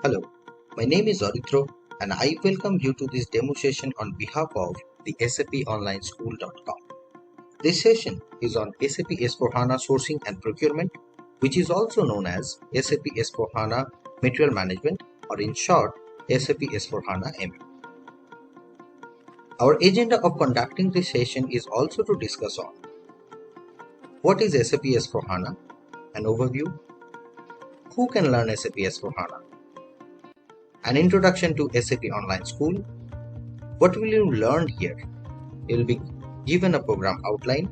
Hello, my name is Aritro and I welcome you to this demo session on behalf of the SAPOnlineschool.com. This session is on SAP S/4HANA sourcing and procurement, which is also known as SAP S/4HANA Material Management, or in short, SAP S/4HANA MM. Our agenda of conducting this session is also to discuss on what is SAP S/4HANA, an overview, who can learn SAP S/4HANA, an introduction to SAP Online School. What will you learn here? You will be given a program outline.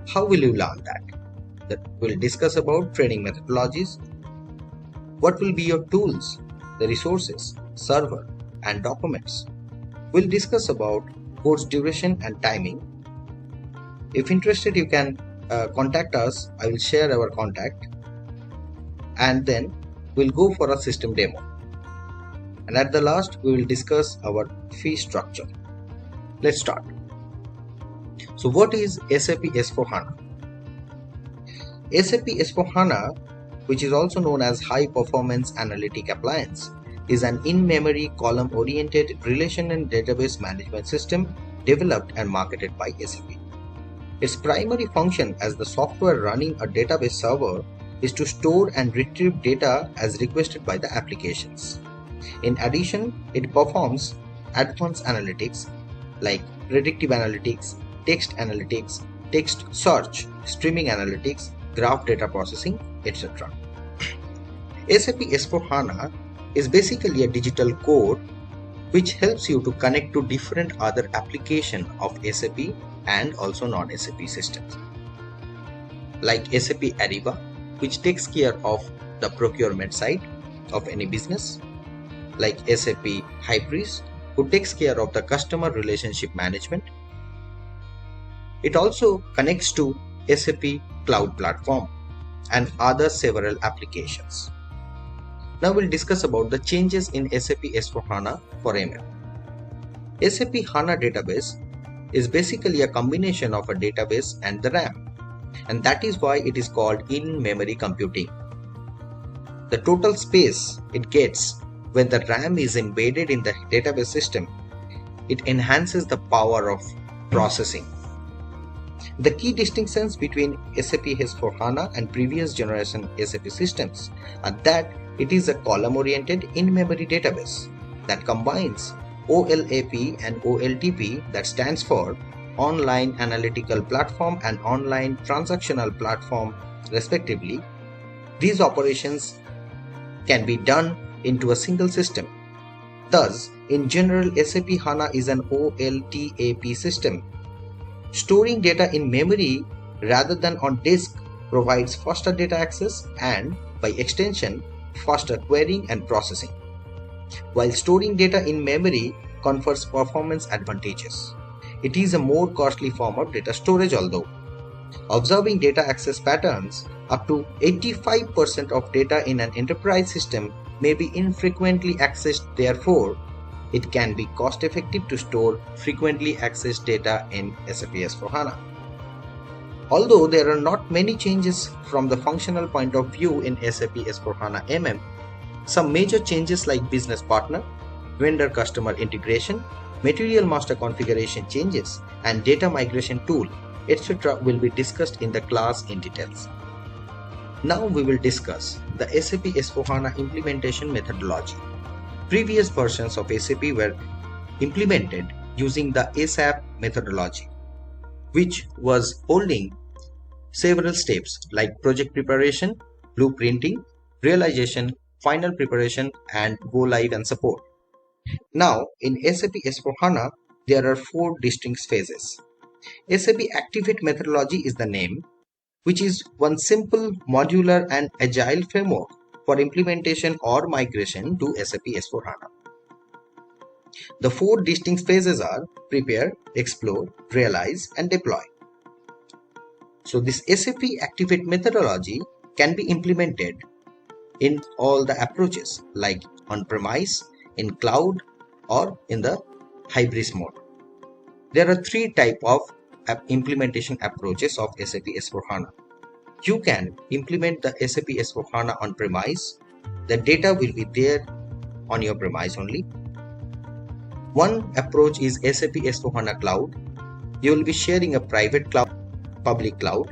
How will you learn that? We'll discuss about training methodologies. What will be your tools, the resources, server, and documents. We'll discuss about course duration and timing. If interested, you can contact us. I will share our contact. And then we'll go for a system demo. And at the last, we will discuss our fee structure. Let's start. So what is SAP S/4HANA? SAP S/4HANA, which is also known as High Performance Analytic Appliance, is an in-memory column-oriented relation and database management system developed and marketed by SAP. Its primary function as the software running a database server is to store and retrieve data as requested by the applications. In addition, it performs advanced analytics like predictive analytics, text analytics, text search, streaming analytics, graph data processing, etc. SAP S/4HANA is basically a digital code which helps you to connect to different other applications of SAP and also non-SAP systems, like SAP Ariba, which takes care of the procurement side of any business, like SAP Hybris, who takes care of the customer relationship management. It also connects to SAP Cloud Platform and other several applications. Now we'll discuss about the changes in SAP S/4HANA for MM. SAP HANA database is basically a combination of a database and the RAM. And that is why it is called in-memory computing. The total space it gets when the RAM is embedded in the database system, it enhances the power of processing. The key distinctions between SAP S/4HANA and previous generation SAP systems are that it is a column-oriented in-memory database that combines OLAP and OLTP, that stands for Online Analytical Platform and Online Transactional Platform, respectively. These operations can be done into a single system. Thus, in general, SAP HANA is an OLTAP system. Storing data in memory rather than on disk provides faster data access and, by extension, faster querying and processing, while storing data in memory confers performance advantages. It is a more costly form of data storage, although observing data access patterns, up to 85% of data in an enterprise system may be infrequently accessed. Therefore, it can be cost effective to store frequently accessed data in SAP S/4HANA. Although there are not many changes from the functional point of view in SAP S/4HANA MM, some major changes like business partner, vendor customer integration, material master configuration changes, and data migration tool, etc. will be discussed in the class in details. Now we will discuss the SAP S/4HANA implementation methodology. Previous versions of SAP were implemented using the SAP methodology, which was holding several steps like project preparation, blueprinting, realization, final preparation, and go live and support. Now, in SAP S/4HANA, there are 4 distinct phases. SAP Activate methodology is the name, which is one simple, modular, and agile framework for implementation or migration to SAP S/4HANA. The 4 distinct phases are prepare, explore, realize, and deploy. So this SAP Activate methodology can be implemented in all the approaches, like on-premise, in cloud, or in the hybrid mode. There are 3 types of implementation approaches of SAP S/4HANA. You can implement the SAP S/4HANA on-premise the data will be there on your premise only. One approach is SAP S/4HANA Cloud. You will be sharing a private cloud, public cloud.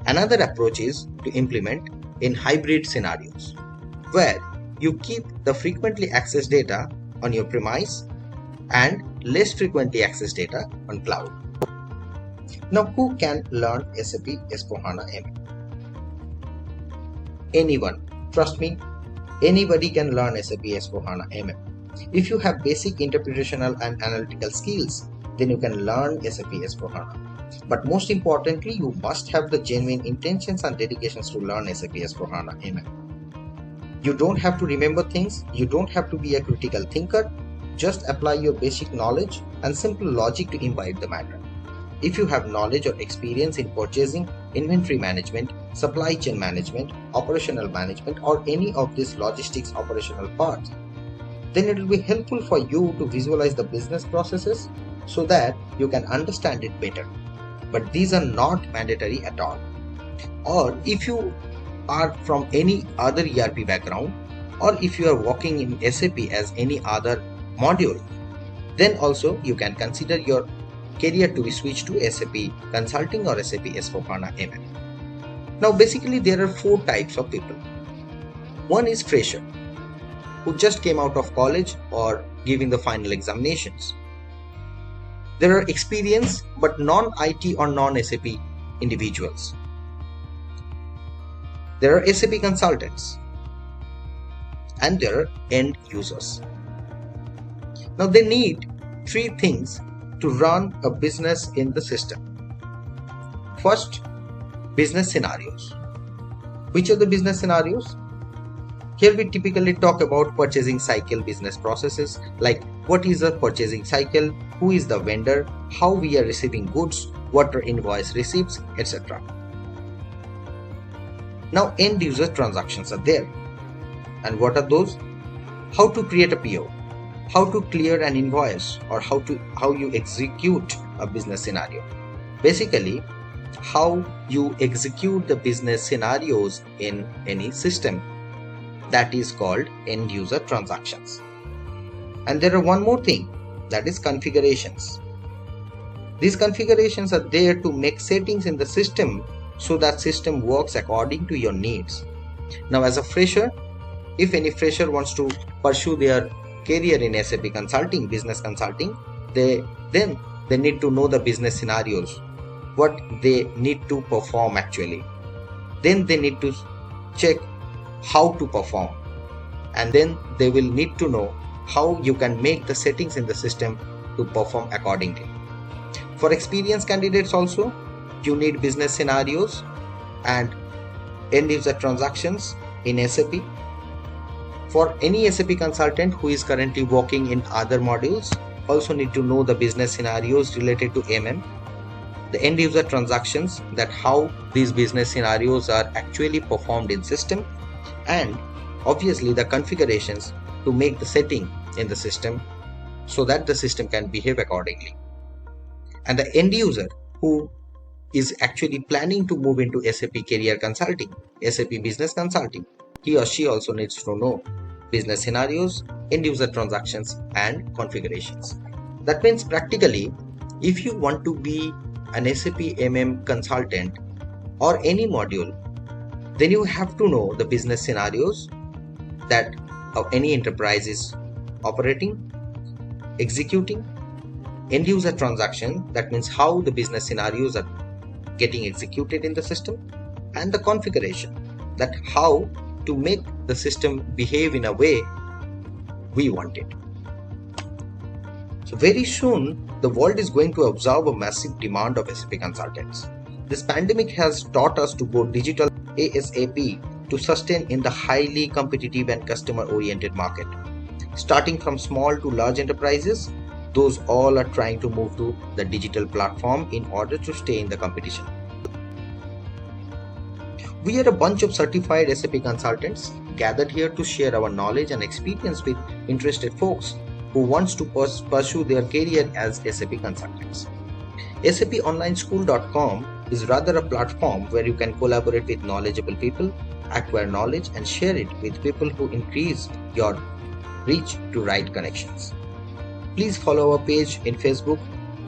Another approach is to implement in hybrid scenarios, where you keep the frequently accessed data on your premise and less frequently accessed data on cloud. Now, who can learn SAP S/4HANA MM? Anyone. Trust me, anybody can learn SAP S/4HANA MM. If you have basic interpretational and analytical skills, then you can learn SAP S/4HANA. But most importantly, you must have the genuine intentions and dedications to learn SAP S/4HANA MM. You don't have to remember things, you don't have to be a critical thinker, just apply your basic knowledge and simple logic to imbibe the matter. If you have knowledge or experience in purchasing, inventory management, supply chain management, operational management, or any of these logistics operational parts, then it will be helpful for you to visualize the business processes so that you can understand it better. But these are not mandatory at all. Or if you are from any other ERP background, or if you are working in SAP as any other module, then also you can consider your career to be switched to SAP Consulting or SAP S/4HANA MM. Now basically there are 4 types of people. One is fresher, who just came out of college or giving the final examinations. There are experienced but non-IT or non-SAP individuals. There are SAP consultants, and there are end users. Now they need 3 things to run a business in the system. First, business scenarios. Which are the business scenarios? Here we typically talk about purchasing cycle business processes, like what is a purchasing cycle, who is the vendor, how we are receiving goods, what are invoice receipts, etc. Now end user transactions are there. And what are those? How to create a PO, how to clear an invoice, or how you execute a business scenario. Basically, how you execute the business scenarios in any system. That is called end user transactions. And there are one more thing, that is configurations. These configurations are there to make settings in the system so that system works according to your needs. Now as a fresher, if any fresher wants to pursue their career in SAP Consulting, business consulting, they need to know the business scenarios, what they need to perform actually. Then they need to check how to perform, and then they will need to know how you can make the settings in the system to perform accordingly. For experienced candidates also, you need business scenarios and end user transactions in SAP. For any SAP consultant who is currently working in other modules, also need to know the business scenarios related to MM, the end user transactions, that how these business scenarios are actually performed in system, and obviously the configurations to make the setting in the system so that the system can behave accordingly. And the end user who is actually planning to move into SAP career consulting, SAP business consulting, he or she also needs to know business scenarios, end user transactions, and configurations. That means practically, if you want to be an SAP MM consultant or any module, then you have to know the business scenarios that any enterprise is operating, executing, end user transaction, that means how the business scenarios are getting executed in the system, and the configuration, that how to make the system behave in a way we want it. So very soon the world is going to observe a massive demand of SAP consultants. This pandemic has taught us to go digital ASAP to sustain in the highly competitive and customer oriented market. Starting from small to large enterprises, those all are trying to move to the digital platform in order to stay in the competition. We are a bunch of certified SAP consultants gathered here to share our knowledge and experience with interested folks who wants to pursue their career as SAP consultants. SAPOnlineschool.com is rather a platform where you can collaborate with knowledgeable people, acquire knowledge and share it with people who increase your reach to right connections. Please follow our page in Facebook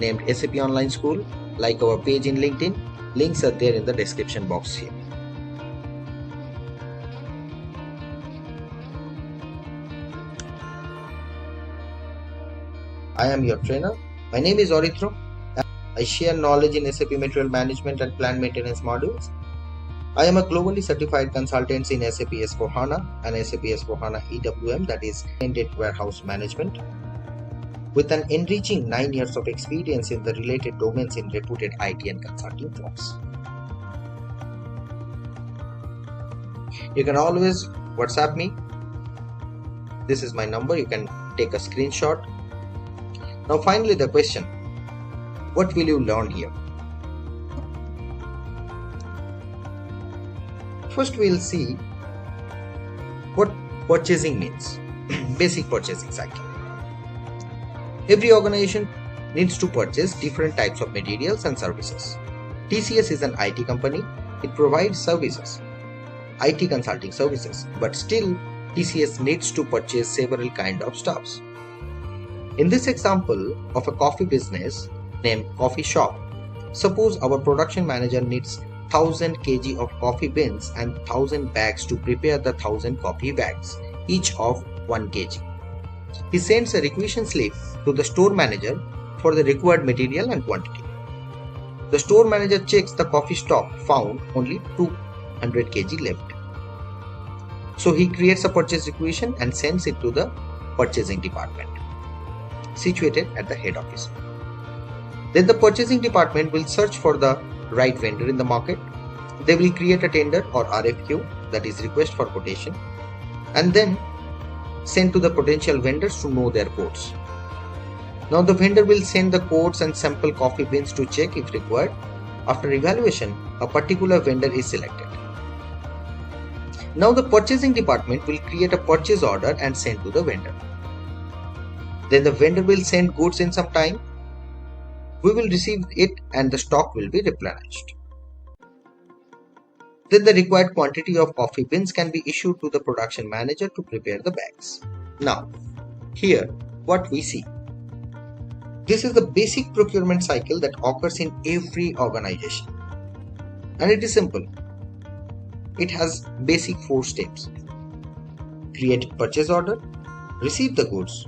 named SAP Online School, like our page in LinkedIn. Links are there in the description box here. I am your trainer. My name is Orithro. I share knowledge in SAP Material Management and Plant Maintenance modules. I am a globally certified consultant in SAP S/4HANA and SAP S/4HANA EWM, that is Extended Warehouse Management, with an enriching 9 years of experience in the related domains in reputed IT and consulting firms. You can always WhatsApp me. This is my number. You can take a screenshot. Now finally the question, what will you learn here? First we'll see what purchasing means. Basic purchasing cycle. Every organization needs to purchase different types of materials and services. TCS is an IT company. It provides services, IT consulting services, but still TCS needs to purchase several kinds of stuffs. In this example of a coffee business named Coffee Shop, suppose our production manager needs 1000 kg of coffee beans and 1000 bags to prepare the 1000 coffee bags, each of 1 kg. He sends a requisition slip to the store manager for the required material and quantity. The store manager checks the coffee stock, found only 200 kg left. So he creates a purchase requisition and sends it to the purchasing department, situated at the head office. Then the purchasing department will search for the right vendor in the market. They will create a tender or RFQ, that is request for quotation, and then send to the potential vendors to know their quotes. Now the vendor will send the quotes and sample coffee beans to check if required. After evaluation, a particular vendor is selected. Now the purchasing department will create a purchase order and send to the vendor. Then the vendor will send goods in some time. We will receive it and the stock will be replenished. Then the required quantity of coffee beans can be issued to the production manager to prepare the bags. Now, here what we see. This is the basic procurement cycle that occurs in every organization. And it is simple. It has basic 4 steps. Create purchase order, receive the goods,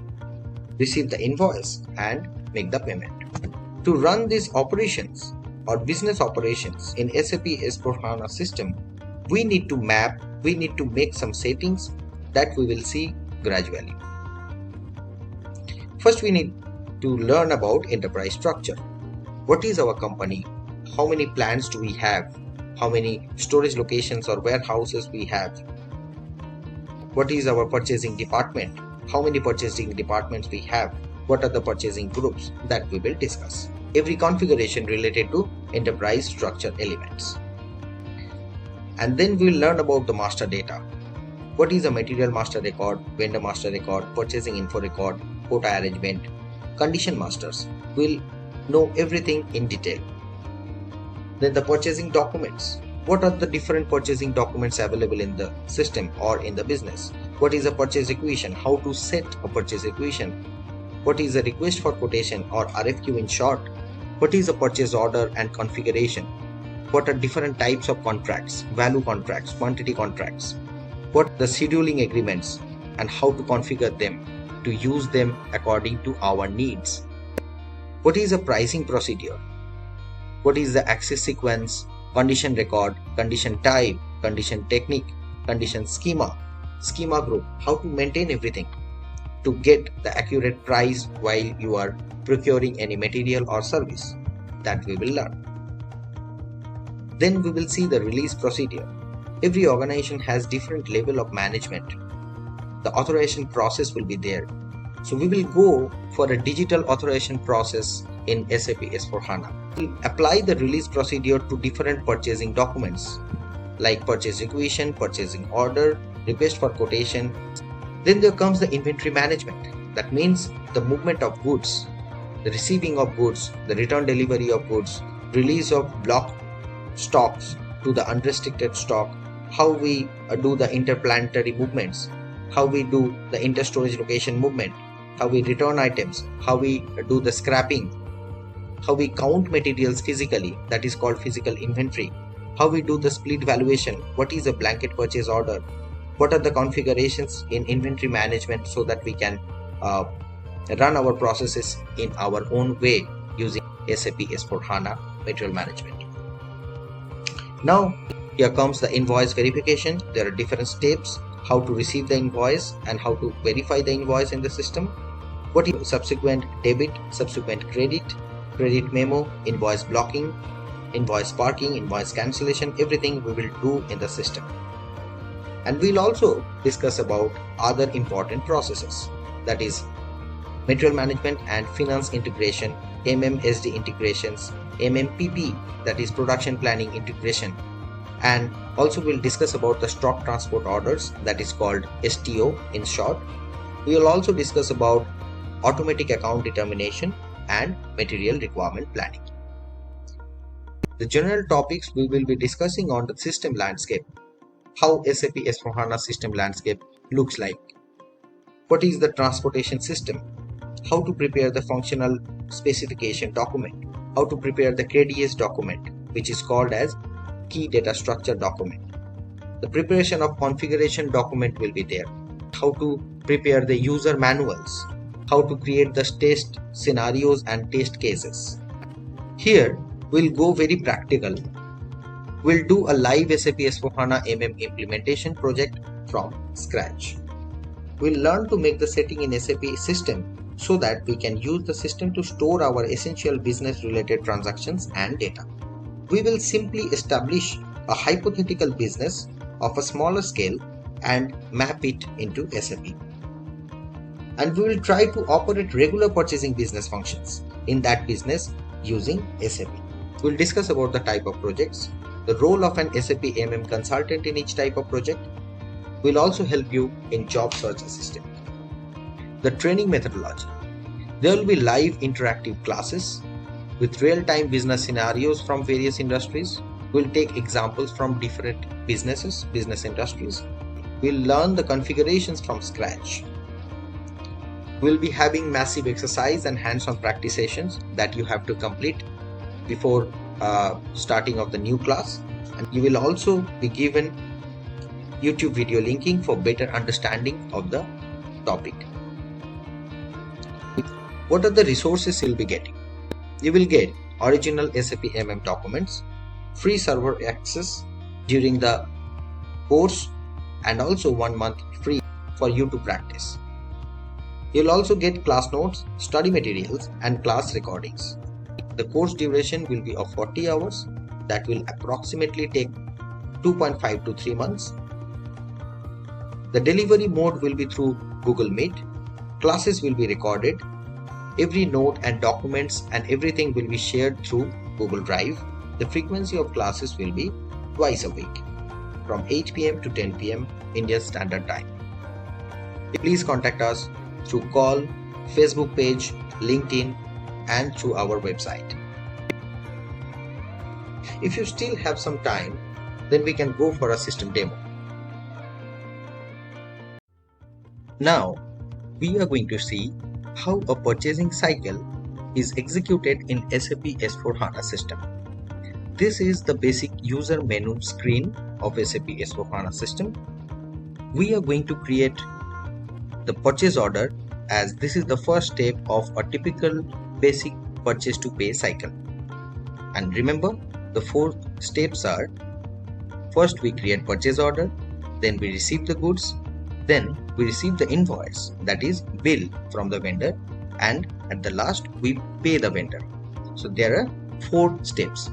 receive the invoice and make the payment. To run these operations or business operations in SAP S/4HANA system, we need to make some settings that we will see gradually. First we need to learn about enterprise structure. What is our company? How many plants do we have? How many storage locations or warehouses we have? What is our purchasing department? How many purchasing departments we have? What are the purchasing groups? That we will discuss. Every configuration related to enterprise structure elements. And then we will learn about the master data. What is a material master record, vendor master record, purchasing info record, quota arrangement, condition masters. We will know everything in detail. Then the purchasing documents. What are the different purchasing documents available in the system or in the business? What is a purchase requisition? How to set a purchase requisition? What is a request for quotation or RFQ in short? What is a purchase order and configuration? What are different types of contracts, value contracts, quantity contracts? What are the scheduling agreements and how to configure them to use them according to our needs? What is a pricing procedure? What is the access sequence, condition record, condition type, condition technique, condition schema group, how to maintain everything to get the accurate price while you are procuring any material or service. That we will learn. Then we will see the release procedure. Every organization has different level of management. The authorization process will be there. So we will go for a digital authorization process in SAP S/4HANA. We will apply the release procedure to different purchasing documents like purchase requisition, purchasing order, request for quotation. Then there comes the inventory management. That means the movement of goods, the receiving of goods, the return delivery of goods, release of block stocks to the unrestricted stock, how we do the interplanetary movements, how we do the inter-storage location movement, how we return items, how we do the scrapping, how we count materials physically, that is called physical inventory, how we do the split valuation, what is a blanket purchase order, what are the configurations in inventory management so that we can run our processes in our own way using SAP S/4HANA Material Management. Now here comes the invoice verification. There are different steps how to receive the invoice and how to verify the invoice in the system. What is subsequent debit, subsequent credit, credit memo, invoice blocking, invoice parking, invoice cancellation, everything we will do in the system. And we'll also discuss about other important processes, that is material management and finance integration, MMSD integrations, MMPP, that is production planning integration, and also we'll discuss about the stock transport orders, that is called STO in short. We will also discuss about automatic account determination and material requirement planning. The general topics we will be discussing on the system landscape, how SAP S/4HANA system landscape looks like, what is the transportation system, how to prepare the functional specification document, how to prepare the KDS document, which is called as key data structure document. The preparation of configuration document will be there, how to prepare the user manuals, how to create the test scenarios and test cases. Here we'll go very practical. We'll do a live SAP S/4HANA MM implementation project from scratch. We'll learn to make the setting in SAP system so that we can use the system to store our essential business related transactions and data. We will simply establish a hypothetical business of a smaller scale and map it into SAP. And we will try to operate regular purchasing business functions in that business using SAP. We'll discuss about the type of projects, the role of an SAP MM consultant in each type of project. We'll also help you in job search assistant. The training methodology. There will be live interactive classes with real-time business scenarios from various industries. We'll take examples from different business industries. We'll learn the configurations from scratch. We'll be having massive exercise and hands-on practice sessions that you have to complete before starting of the new class, and you will also be given YouTube video linking for better understanding of the topic. What are the resources you'll be getting? You will get original SAP MM documents, free server access during the course, and also 1 month free for you to practice. You'll also get class notes, study materials, and class recordings. The course duration will be of 40 hours. That will approximately take 2.5 to 3 months. The delivery mode will be through Google Meet. Classes will be recorded. Every note and documents and everything will be shared through Google Drive. The frequency of classes will be twice a week from 8 p.m. to 10 p.m. Indian Standard Time. Please contact us through call, Facebook page, LinkedIn, and through our website. If you still have some time, then we can go for a system demo. Now, we are going to see how a purchasing cycle is executed in SAP S/4HANA system. This is the basic user menu screen of SAP S/4HANA system. We are going to create the purchase order, as this is the first step of a typical basic purchase to pay cycle. And remember, the 4 steps are: first we create purchase order, then we receive the goods, then we receive the invoice, that is bill from the vendor, and at the last we pay the vendor. So there are 4 steps: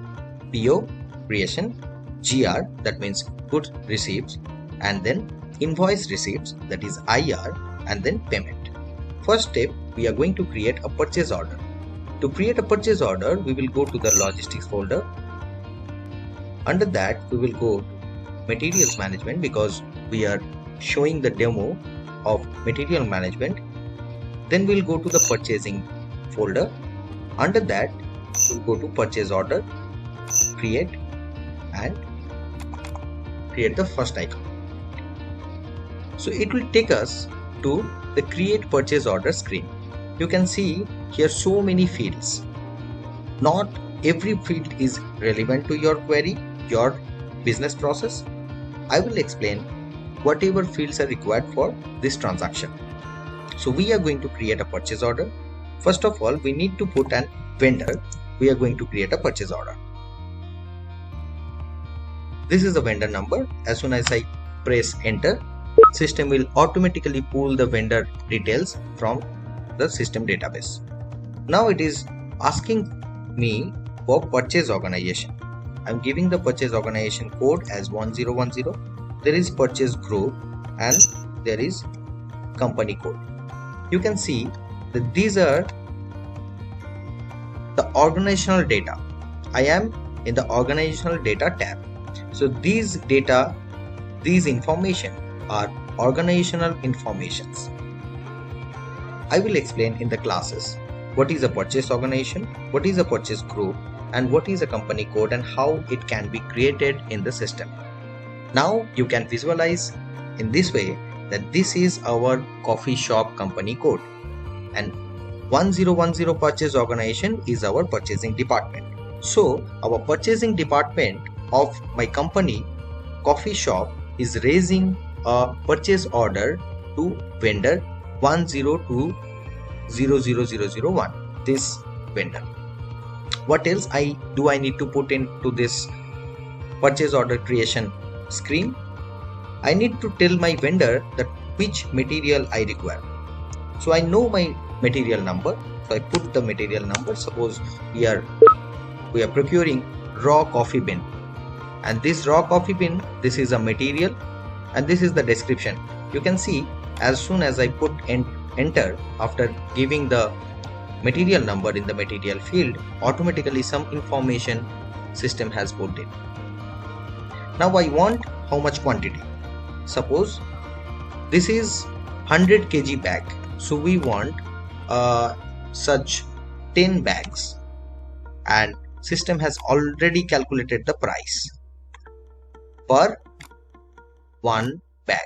PO, creation, GR, that means goods receipts, and then invoice receipts, that is IR, and then payment. First step, we are going to create a purchase order. To create a purchase order, we will go to the logistics folder. Under that, we will go to materials management, because we are showing the demo of material management. Then we'll go to the purchasing folder. Under that, we'll go to purchase order, create, create the first icon. So it will take us to the create purchase order screen. You can see here so many fields. Not every field is relevant to your query, your business process. I will explain whatever fields are required for this transaction. So we are going to create a purchase order. First of all, we need to put an vendor. We are going to create a purchase order. This is the vendor number. As soon as I press enter, system will automatically pull the vendor details from the system database. Now it is asking me for purchase organization. I'm giving the purchase organization code as 1010. There is purchase group and there is company code. You can see that these are the organizational data. I am in the organizational data tab. So these data, these information are organizational informations. I will explain in the classes what is a purchase organization, what is a purchase group, and what is a company code and how it can be created in the system. Now you can visualize in this way that this is our coffee shop company code and 1010 purchase organization is our purchasing department. So our purchasing department of my company coffee shop is raising a purchase order to vendor 1020001, this vendor. What else I need to put into this purchase order creation screen? I need to tell my vendor that which material I require. So I know my material number, so I put the material number. Suppose we are procuring raw coffee bean, and this raw coffee bean, this is a material and this is the description. You can see as soon as I put enter after giving the material number in the material field, automatically some information system has put in. Now I want how much quantity. Suppose this is 100 kg bag, so we want such 10 bags, and system has already calculated the price per one bag.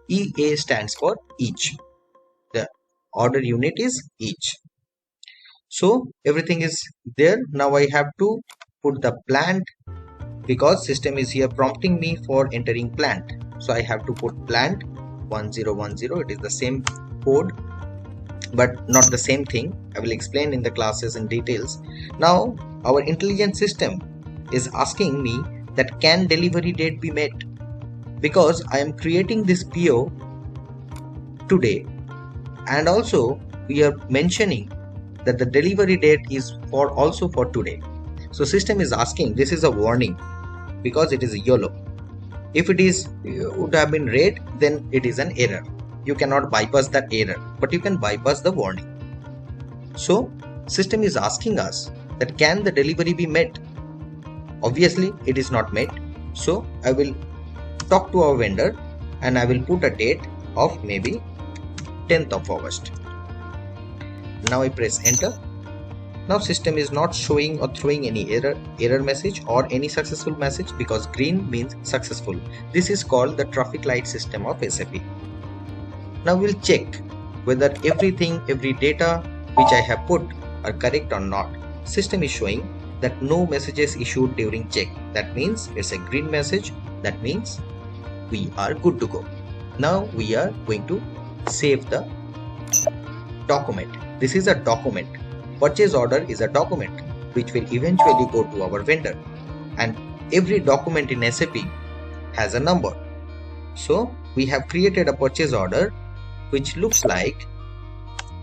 EA stands for each. The order unit is each. So everything is there. Now I have to put the plant, because system is here prompting me for entering plant. So I have to put plant 1010. It is the same code but not the same thing. I will explain in the classes in details. Now our intelligent system is asking me that can delivery date be met, because I am creating this PO today, and also we are mentioning that the delivery date is also for today. So system is asking, this is a warning because it is yellow. If it would have been red, then it is an error. You cannot bypass that error, but you can bypass the warning. So system is asking us that can the delivery be met? Obviously it is not met. So I will talk to our vendor and I will put a date of maybe 10th of August. Now I press enter. Now system is not showing or throwing any error message or any successful message, because green means successful. This is called the traffic light system of SAP. Now we'll check whether every data which I have put are correct or not. System is showing that no messages issued during check. That means it's a green message. That means we are good to go. Now we are going to save the document. This is a document. Purchase order is a document which will eventually go to our vendor, and every document in SAP has a number. So we have created a purchase order which looks like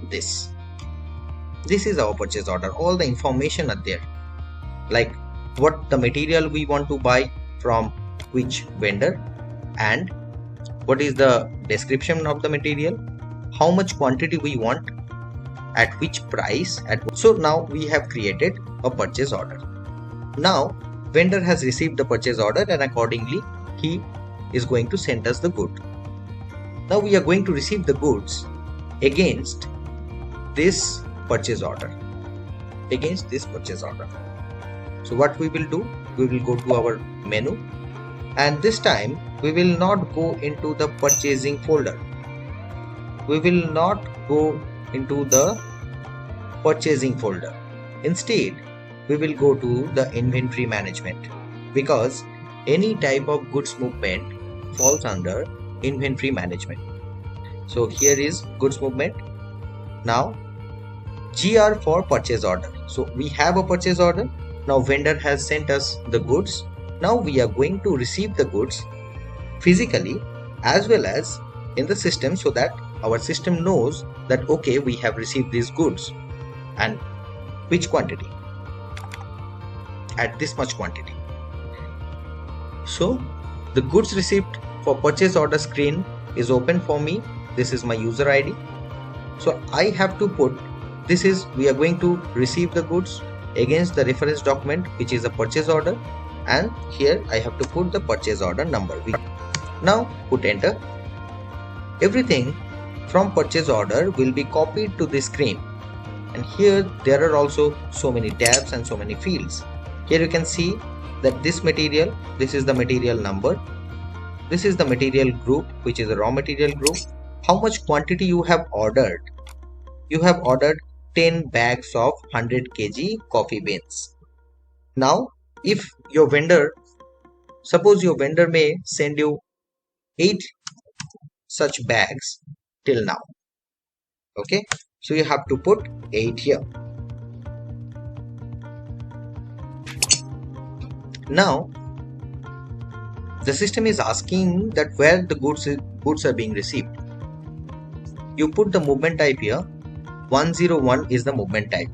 this. This is our purchase order. All the information are there, like what the material we want to buy from which vendor, and what is the description of the material, how much quantity we want, at which price. So now we have created a purchase order. Now vendor has received the purchase order, and accordingly he is going to send us the good. Now we are going to receive the goods against this purchase order. So what we will do, we will go to our menu And this time we will not go into the purchasing folder. We will not go into the purchasing folder. Instead, we will go to the inventory management, because any type of goods movement falls under inventory management. So here is goods movement. Now GR for purchase order. So we have a purchase order. Now vendor has sent us the goods. Now we are going to receive the goods physically as well as in the system, so that our system knows that okay, we have received these goods and which quantity, at this much quantity. So the goods receipt for purchase order screen is open for me. This is my user ID. So I have to put, this is, we are going to receive the goods against the reference document, which is a purchase order, and here I have to put the purchase order number. Now put enter. Everything from purchase order will be copied to the screen, and here there are also so many tabs and so many fields. Here you can see that this material, this is the material number, this is the material group, which is a raw material group, how much quantity you have ordered. You have ordered 10 bags of 100 kg coffee beans. Now if your vendor, suppose your vendor may send you 8 such bags till now. Okay, so you have to put 8 here. Now the system is asking that where the goods are being received. You put the movement type here. 101 is the movement type,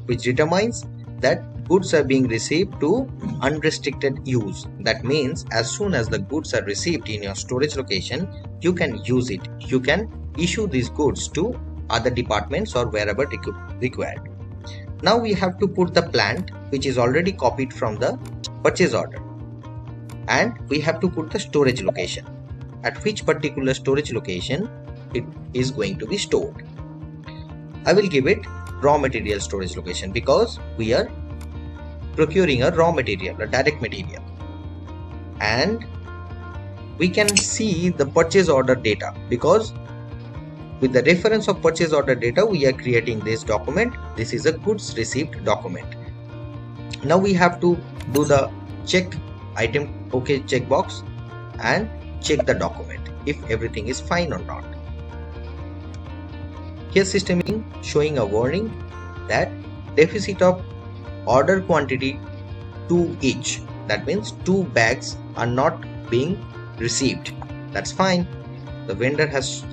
which determines that goods are being received to unrestricted use. That means as soon as the goods are received in your storage location, you can use it. You can issue these goods to other departments or wherever required. Now we have to put the plant, which is already copied from the purchase order, and we have to put the storage location, at which particular storage location it is going to be stored. I will give it raw material storage location, because we are procuring a raw material, a direct material, and we can see the purchase order data, because with the reference of purchase order data we are creating this document. This is a goods received document. Now we have to do the check item OK checkbox and check the document if everything is fine or not. Here system is showing a warning that deficit of order quantity 2 each. That means 2 bags are not being received. That's fine. The vendor has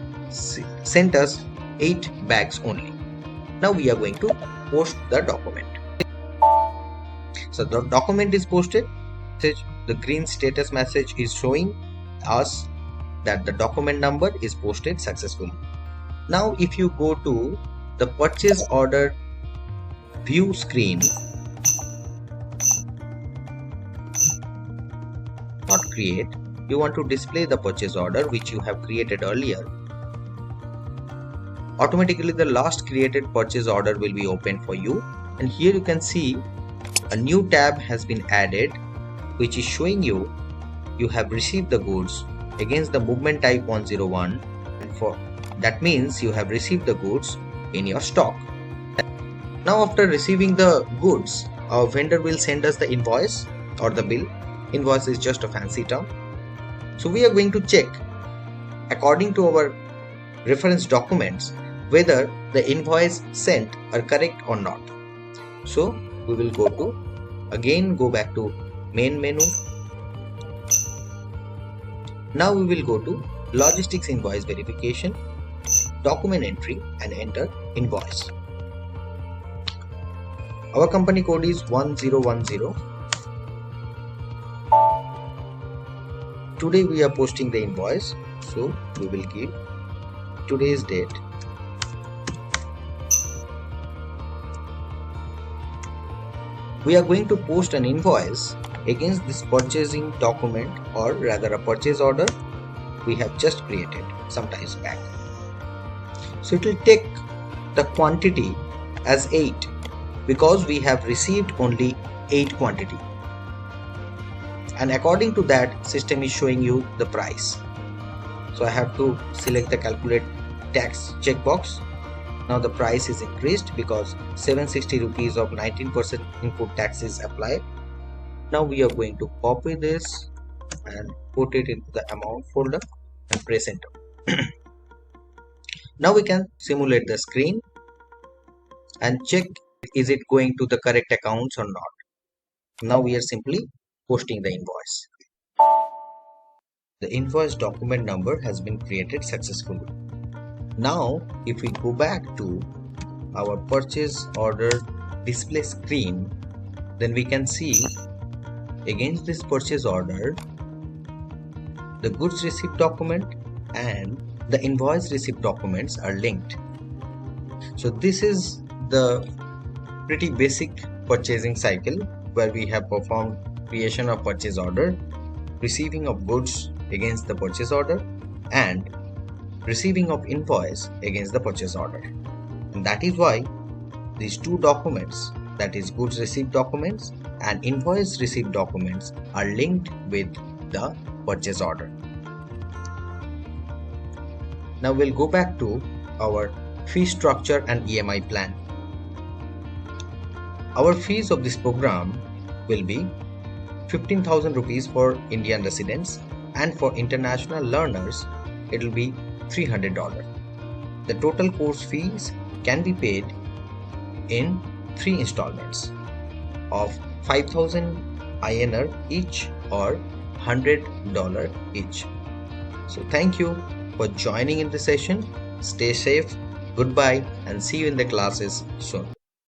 sent us 8 bags only. Now we are going to post the document. So the document is posted. The green status message is showing us that the document number is posted successfully. Now if you go to the purchase order view screen, not create, you want to display the purchase order which you have created earlier. Automatically the last created purchase order will be open for you, and here you can see a new tab has been added, which is showing you have received the goods against the movement type 101, and for that means you have received the goods in your stock. Now after receiving the goods, our vendor will send us the invoice or the bill. Invoice is just a fancy term. So we are going to check according to our reference documents whether the invoice sent are correct or not. So we will go back to main menu. Now we will go to logistics invoice verification, document entry, and enter invoice. Our company code is 1010. Today we are posting the invoice, so we will give today's date. We are going to post an invoice against this purchasing document, or rather a purchase order we have just created some times back. So it will take the quantity as 8 because we have received only 8 quantity, and according to that system is showing you the price. So I have to select the calculate tax checkbox. Now the price is increased because 760 rupees of 19% input tax is applied. Now we are going to copy this and put it into the amount folder and press enter. Now we can simulate the screen and check is it going to the correct accounts or not. Now we are simply posting the invoice. The invoice document number has been created successfully. Now if we go back to our purchase order display screen, then we can see against this purchase order the goods receipt document and the invoice receipt documents are linked. So this is the pretty basic purchasing cycle where we have performed creation of purchase order, receiving of goods against the purchase order, and receiving of invoice against the purchase order. And that is why these two documents, that is goods receipt documents and invoice receipt documents, are linked with the purchase order. Now we'll go back to our fee structure and EMI plan. Our fees of this program will be 15,000 rupees for Indian residents, and for international learners it will be $300. The total course fees can be paid in 3 installments of 5,000 INR each or $100 each. So thank you for joining in the session. Stay safe, goodbye, and see you in the classes soon.